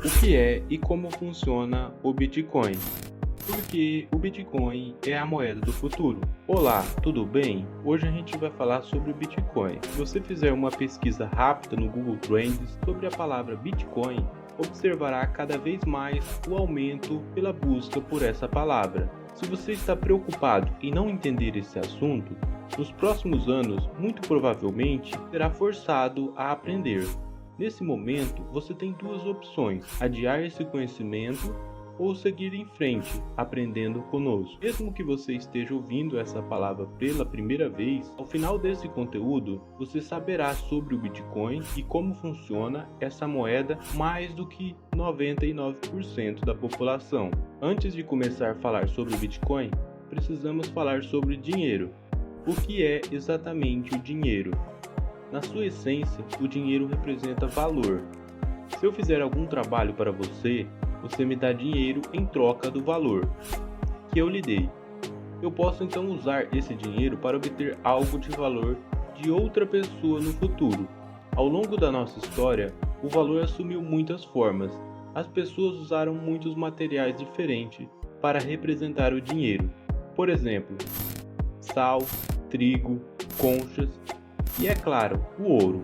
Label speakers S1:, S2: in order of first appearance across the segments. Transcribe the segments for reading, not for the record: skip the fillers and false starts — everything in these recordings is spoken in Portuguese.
S1: O que é e como funciona o Bitcoin? Porque o Bitcoin é a moeda do futuro. Olá, tudo bem? Hoje a gente vai falar sobre o Bitcoin. Se você fizer uma pesquisa rápida no Google Trends sobre a palavra Bitcoin, observará cada vez mais o aumento pela busca por essa palavra. Se você está preocupado em não entender esse assunto, nos próximos anos, muito provavelmente, será forçado a aprender. Nesse momento, você tem duas opções: adiar esse conhecimento ou seguir em frente, aprendendo conosco. Mesmo que você esteja ouvindo essa palavra pela primeira vez, ao final desse conteúdo, você saberá sobre o Bitcoin e como funciona essa moeda mais do que 99% da população. Antes de começar a falar sobre o Bitcoin, precisamos falar sobre dinheiro. O que é exatamente o dinheiro? Na sua essência, o dinheiro representa valor. Se eu fizer algum trabalho para você, você me dá dinheiro em troca do valor que eu lhe dei. Eu posso então usar esse dinheiro para obter algo de valor de outra pessoa no futuro. Ao longo da nossa história, o valor assumiu muitas formas. As pessoas usaram muitos materiais diferentes para representar o dinheiro. Por exemplo, sal, trigo, conchas e, é claro, o ouro.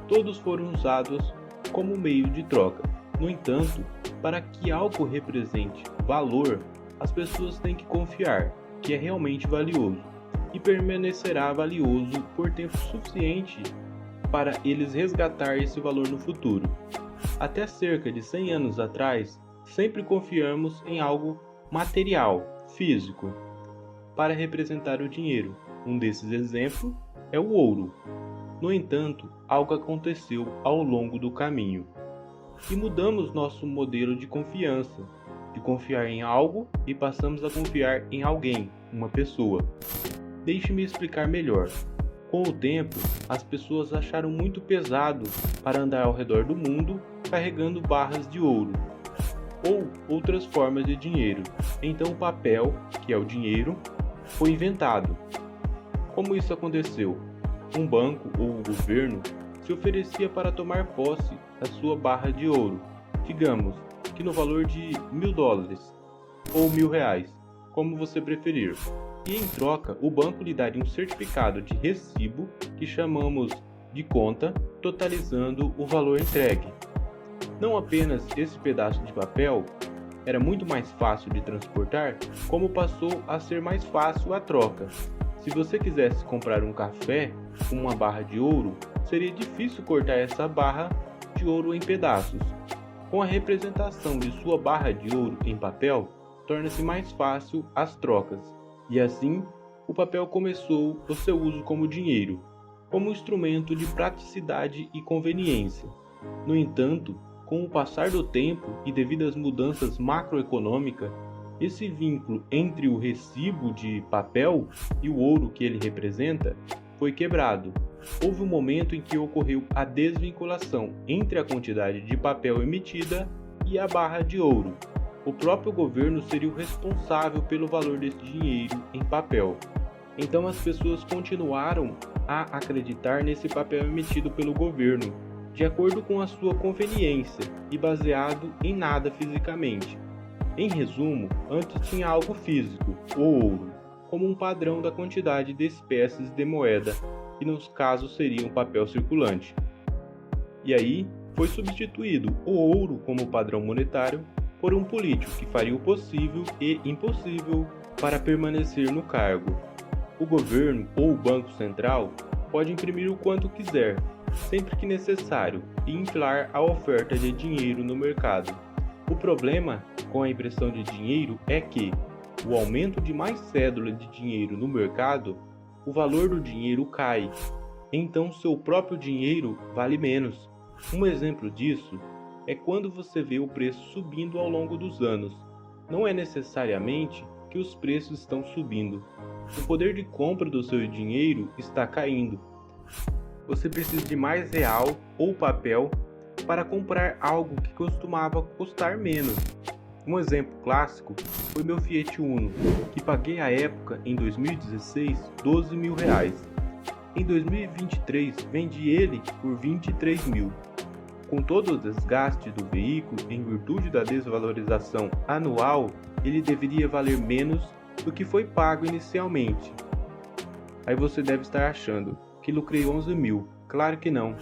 S1: Todos foram usados como meio de troca. No entanto, para que algo represente valor, as pessoas têm que confiar que é realmente valioso e permanecerá valioso por tempo suficiente para eles resgatar esse valor no futuro. Até cerca de 100 anos atrás, sempre confiamos em algo material, físico, para representar o dinheiro. Um desses exemplos é o ouro. No entanto, algo aconteceu ao longo do caminho e mudamos nosso modelo de confiança, de confiar em algo e passamos a confiar em alguém, uma pessoa. Deixe-me explicar melhor. Com o tempo, as pessoas acharam muito pesado para andar ao redor do mundo carregando barras de ouro ou outras formas de dinheiro. Então o papel, que é o dinheiro, foi inventado. Como isso aconteceu? Um banco ou o governo se oferecia para tomar posse da sua barra de ouro, digamos que no valor de $1.000 ou R$ 1.000, como você preferir. E em troca, o banco lhe daria um certificado de recibo que chamamos de conta, totalizando o valor entregue. Não apenas esse pedaço de papel era muito mais fácil de transportar, como passou a ser mais fácil a troca. Se você quisesse comprar um café com uma barra de ouro, seria difícil cortar essa barra de ouro em pedaços. Com a representação de sua barra de ouro em papel, torna-se mais fácil as trocas. E assim, o papel começou o seu uso como dinheiro, como instrumento de praticidade e conveniência. No entanto, com o passar do tempo e devido às mudanças macroeconômicas, esse vínculo entre o recibo de papel e o ouro que ele representa foi quebrado. Houve um momento em que ocorreu a desvinculação entre a quantidade de papel emitida e a barra de ouro. O próprio governo seria o responsável pelo valor desse dinheiro em papel. Então as pessoas continuaram a acreditar nesse papel emitido pelo governo, de acordo com a sua conveniência e baseado em nada fisicamente. Em resumo, antes tinha algo físico, o ouro, como um padrão da quantidade de espécies de moeda, que nos casos seria um papel circulante. E aí foi substituído o ouro como padrão monetário por um político que faria o possível e impossível para permanecer no cargo. O governo ou o Banco Central pode imprimir o quanto quiser, sempre que necessário, e inflar a oferta de dinheiro no mercado. O problema com a impressão de dinheiro é que, o aumento de mais cédula de dinheiro no mercado, o valor do dinheiro cai, então seu próprio dinheiro vale menos. Um exemplo disso é quando você vê o preço subindo ao longo dos anos. Não é necessariamente que os preços estão subindo. O poder de compra do seu dinheiro está caindo. Você precisa de mais real ou papel para comprar algo que costumava custar menos. Um exemplo clássico foi meu Fiat Uno, que paguei à época, em 2016, R$ 12.000. Em 2023, vendi ele por R$ 23.000. com todo o desgaste do veículo em virtude da desvalorização anual, ele deveria valer menos do que foi pago inicialmente. Aí você deve estar achando que lucrei 11 mil. Claro que não.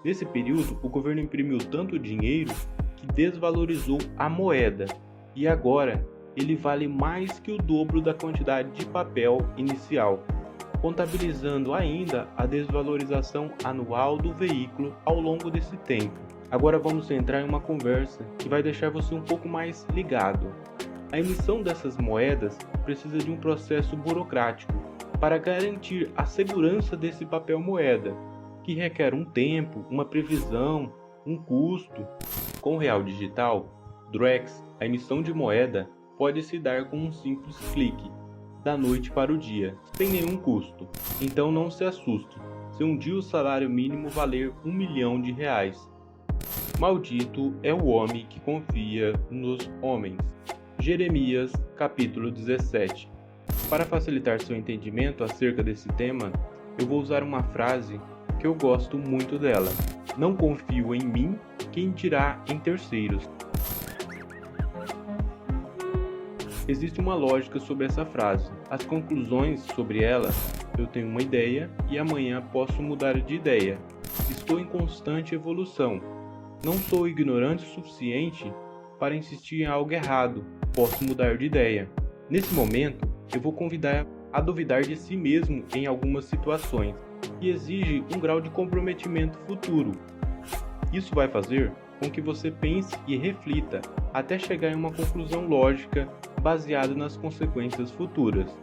S1: Nesse período, o governo imprimiu tanto dinheiro que desvalorizou a moeda e agora ele vale mais que o dobro da quantidade de papel inicial, contabilizando ainda a desvalorização anual do veículo ao longo desse tempo. Agora vamos entrar em uma conversa que vai deixar você um pouco mais ligado. A emissão dessas moedas precisa de um processo burocrático para garantir a segurança desse papel moeda, que requer um tempo, uma previsão, um custo. Com o real digital, Drex, a emissão de moeda pode se dar com um simples clique, da noite para o dia, sem nenhum custo. Então não se assuste se um dia o salário mínimo valer R$1 milhão. Maldito é o homem que confia nos homens. Jeremias, capítulo 17. Para facilitar seu entendimento acerca desse tema, eu vou usar uma frase que eu gosto muito dela. Não confio em mim, quem dirá em terceiros. Existe uma lógica sobre essa frase. As conclusões sobre ela, eu tenho uma ideia e amanhã posso mudar de ideia. Estou em constante evolução. Não sou ignorante o suficiente para insistir em algo errado. Posso mudar de ideia. Nesse momento, eu vou convidar a duvidar de si mesmo em algumas situações e exige um grau de comprometimento futuro. Isso vai fazer com que você pense e reflita até chegar em uma conclusão lógica baseada nas consequências futuras.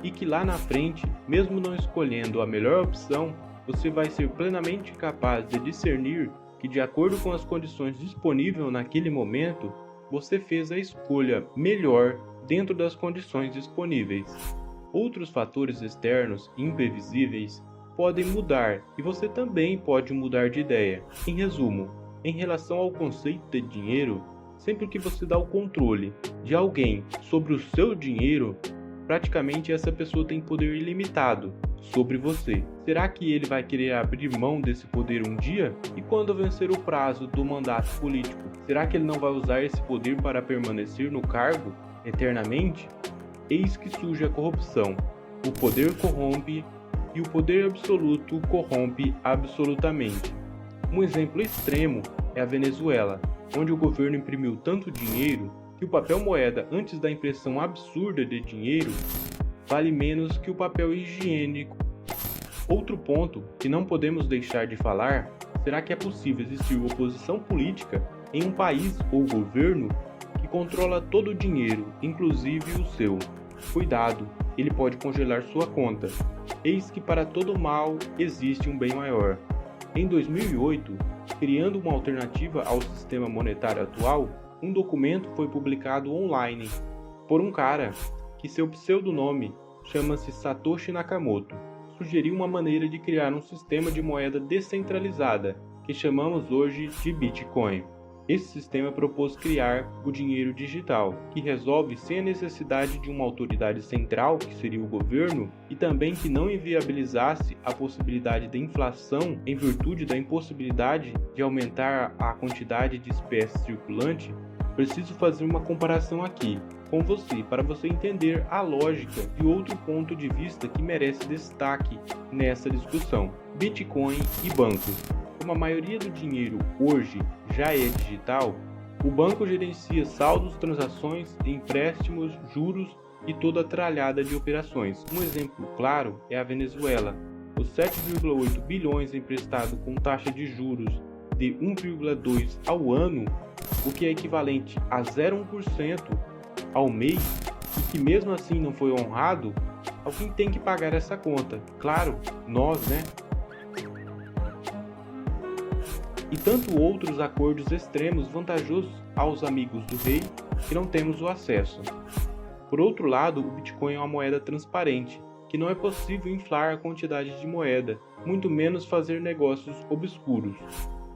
S1: E que lá na frente, mesmo não escolhendo a melhor opção, você vai ser plenamente capaz de discernir que, de acordo com as condições disponíveis naquele momento, você fez a escolha melhor dentro das condições disponíveis. Outros fatores externos imprevisíveis podem mudar e você também pode mudar de ideia. Em resumo, em relação ao conceito de dinheiro, sempre que você dá o controle de alguém sobre o seu dinheiro, praticamente essa pessoa tem poder ilimitado sobre você. Será que ele vai querer abrir mão desse poder um dia? E quando vencer o prazo do mandato político, será que ele não vai usar esse poder para permanecer no cargo eternamente? Eis que surge a corrupção. O poder corrompe e o poder absoluto corrompe absolutamente. Um exemplo extremo é a Venezuela, onde o governo imprimiu tanto dinheiro que o papel moeda, antes da impressão absurda de dinheiro, vale menos que o papel higiênico. Outro ponto que não podemos deixar de falar: será que é possível existir oposição política em um país ou governo que controla todo o dinheiro, inclusive o seu? Cuidado, ele pode congelar sua conta. Eis que para todo mal existe um bem maior. Em 2008, criando uma alternativa ao sistema monetário atual, um documento foi publicado online por um cara que seu pseudonome chama-se Satoshi Nakamoto. Sugeriu uma maneira de criar um sistema de moeda descentralizada, que chamamos hoje de Bitcoin. Esse sistema propôs criar o dinheiro digital, que resolve sem a necessidade de uma autoridade central, que seria o governo, e também que não inviabilizasse a possibilidade de inflação em virtude da impossibilidade de aumentar a quantidade de espécies circulante. Preciso fazer uma comparação aqui com você para você entender a lógica de outro ponto de vista que merece destaque nessa discussão: Bitcoin e bancos. Como a maioria do dinheiro hoje já é digital, o banco gerencia saldos, transações, empréstimos, juros e toda a tralhada de operações. Um exemplo claro é a Venezuela. Os 7,8 bilhões emprestados com taxa de juros de 1,2 ao ano, o que é equivalente a 0,1% ao mês, e que mesmo assim não foi honrado, alguém tem que pagar essa conta. Claro, nós, né? E tanto outros acordos extremos vantajosos aos amigos do rei que não temos o acesso. Por outro lado, o Bitcoin é uma moeda transparente, que não é possível inflar a quantidade de moeda, muito menos fazer negócios obscuros,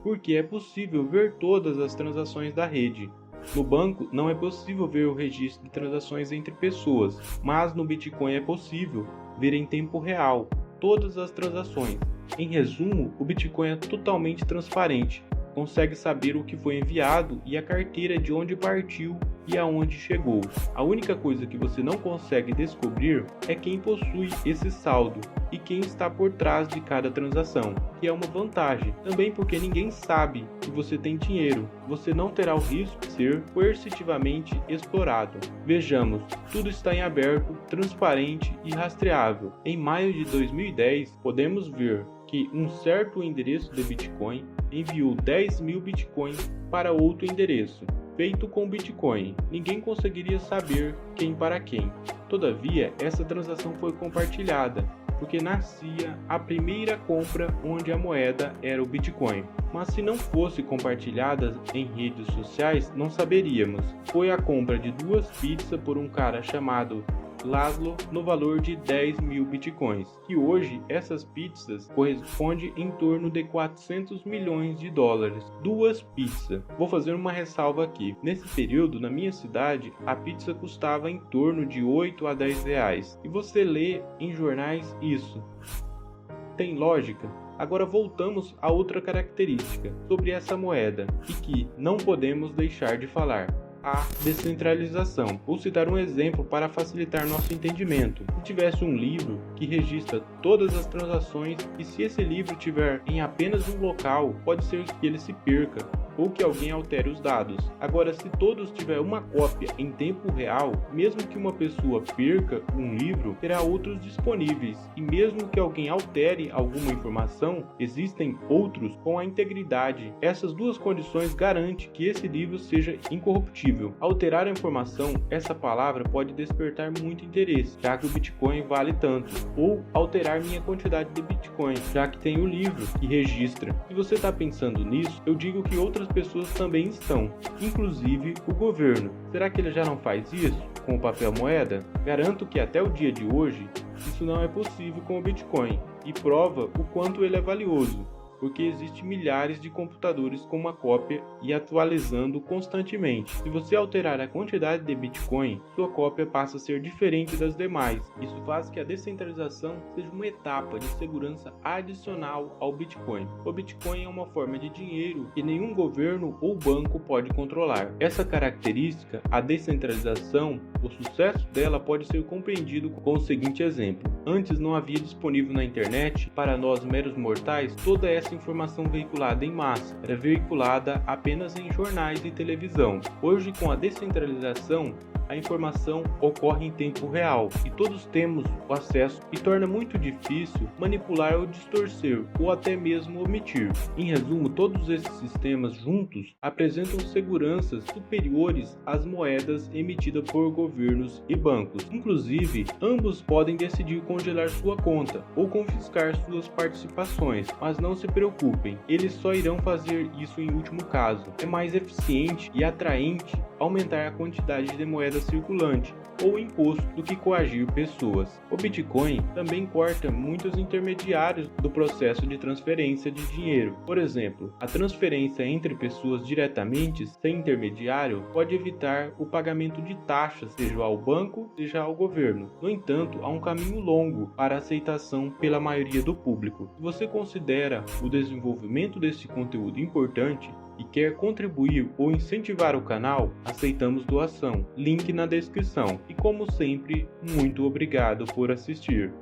S1: porque é possível ver todas as transações da rede. No banco não é possível ver o registro de transações entre pessoas, mas no Bitcoin é possível ver em tempo real todas as transações. Em resumo, o Bitcoin é totalmente transparente. consegue saber o que foi enviado e a carteira de onde partiu e aonde chegou. A única coisa que você não consegue descobrir é quem possui esse saldo e quem está por trás de cada transação, que é uma vantagem. Também porque ninguém sabe que você tem dinheiro, você não terá o risco de ser coercitivamente explorado. Vejamos, tudo está em aberto, transparente e rastreável. Em maio de 2010, podemos ver que um certo endereço de Bitcoin enviou 10.000 Bitcoins para outro endereço, feito com Bitcoin. Ninguém conseguiria saber quem para quem. Todavia, essa transação foi compartilhada, porque nascia a primeira compra onde a moeda era o Bitcoin. Mas se não fosse compartilhada em redes sociais, não saberíamos. Foi a compra de 2 pizzas por um cara chamado Laszlo no valor de 10.000 Bitcoins, que hoje essas pizzas correspondem em torno de 400 milhões de dólares. 2 pizzas. Vou fazer uma ressalva aqui. Nesse período, na minha cidade, a pizza custava em torno de 8 a 10 reais. E você lê em jornais isso. Tem lógica? Agora voltamos a outra característica sobre essa moeda e que não podemos deixar de falar. A descentralização. Vou citar um exemplo para facilitar nosso entendimento. Se tivesse um livro que registra todas as transações e se esse livro tiver em apenas um local, pode ser que ele se perca ou que alguém altere os dados. Agora, se todos tiver uma cópia em tempo real, mesmo que uma pessoa perca um livro, terá outros disponíveis, e mesmo que alguém altere alguma informação, existem outros com a integridade. Essas duas condições garantem que esse livro seja incorruptível. Alterar a informação, essa palavra pode despertar muito interesse, já que o Bitcoin vale tanto, ou alterar minha quantidade de Bitcoin, já que tem o livro que registra. Se você está pensando nisso, eu digo que outras pessoas também estão, inclusive o governo. Será que ele já não faz isso com o papel moeda? Garanto que até o dia de hoje isso não é possível com o Bitcoin, e prova o quanto ele é valioso, porque existem milhares de computadores com uma cópia e atualizando constantemente. Se você alterar a quantidade de Bitcoin, sua cópia passa a ser diferente das demais. Isso faz que a descentralização seja uma etapa de segurança adicional ao Bitcoin. O Bitcoin é uma forma de dinheiro que nenhum governo ou banco pode controlar. Essa característica, a descentralização, o sucesso dela pode ser compreendido com o seguinte exemplo. Antes não havia disponível na internet, para nós meros mortais, toda essa informação veiculada em massa, era veiculada apenas em jornais e televisão. Hoje, com a descentralização, a informação ocorre em tempo real e todos temos o acesso, e torna muito difícil manipular ou distorcer ou até mesmo omitir. Em resumo, todos esses sistemas juntos apresentam seguranças superiores às moedas emitidas por governos e bancos. Inclusive, ambos podem decidir congelar sua conta ou confiscar suas participações, mas não se preocupem, eles só irão fazer isso em último caso. É mais eficiente e atraente aumentar a quantidade de moeda circulante ou imposto do que coagir pessoas. O Bitcoin também corta muitos intermediários do processo de transferência de dinheiro. Por exemplo, a transferência entre pessoas diretamente, sem intermediário, pode evitar o pagamento de taxas, seja ao banco, seja ao governo. No entanto, há um caminho longo para a aceitação pela maioria do público. Se você considera o desenvolvimento desse conteúdo importante e quer contribuir ou incentivar o canal, aceitamos doação. Link na descrição. E como sempre, muito obrigado por assistir.